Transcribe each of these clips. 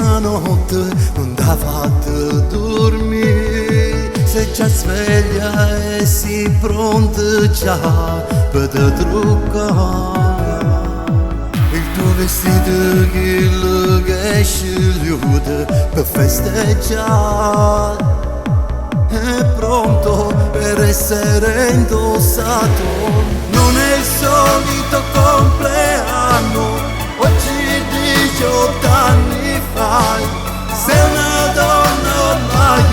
prima notte non t'ha fatto dormire, sei già sveglia e si pronta già per te truccare. Il tuo vestito che scegliuto per festeggiare è pronto per essere indossato. Non è il solito compleanno, oggi 18 anni fa. Sei una donna ormai,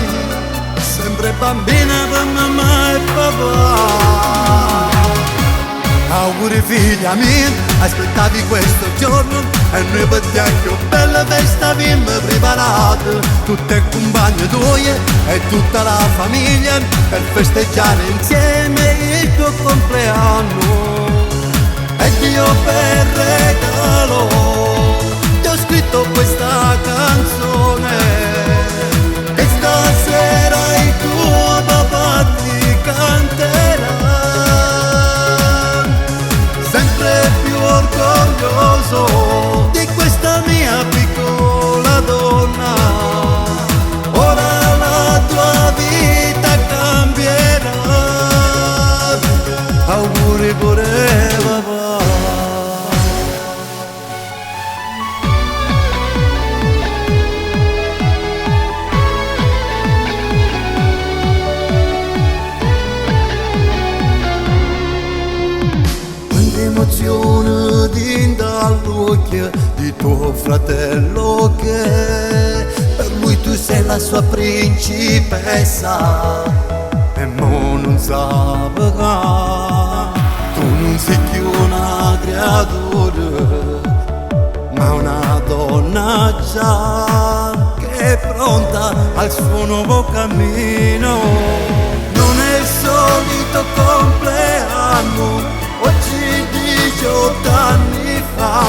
sempre bambina per mamma e papà. Auguri figlia mia, aspettavi questo giorno e noi per te più bella festa abbiamo preparato. Tutte compagne tue e tutta la famiglia per festeggiare insieme il tuo compleanno. E Dio per regalo ti ho scritto questa canzone e stasera il tuo papà ti canterà. Sempre più orgoglioso di questa mia piccola donna, ora la tua vita cambierà. Auguri pure papà. Emozione din dall'occhio di tuo fratello, che per lui tu sei la sua principessa e mo non sa pagare. Tu non sei più una creatura ma una donna già che è pronta al suo nuovo cammino. Non è il solito compleanno, oggi 18 anni fa.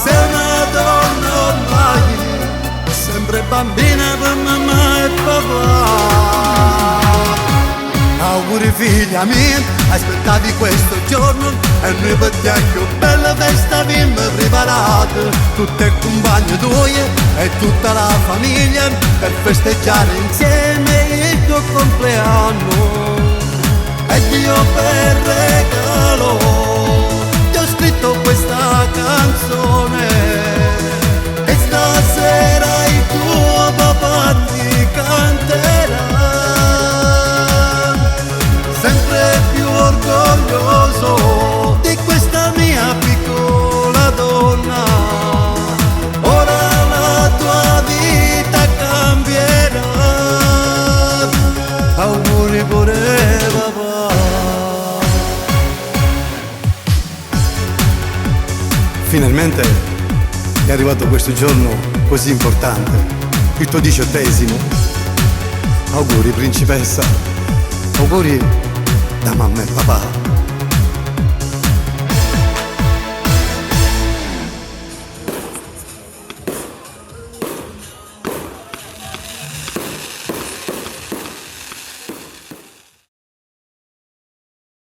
Sei una donna ormai, sempre bambina per mamma e papà. Auguri figlia mia, aspettavi questo giorno e noi per te più bella festa abbiamo preparato. Tutte compagne tue e tutta la famiglia per festeggiare insieme il tuo compleanno. E Dio per regalo ti ho scritto questa canzone e stasera il tuo papà ti canterà. Sempre più orgoglioso di questa mia piccola donna, ora la tua vita cambierà. Auguri pure papà. Finalmente è arrivato questo giorno così importante, il tuo 18°. Auguri principessa, auguri da mamma e papà.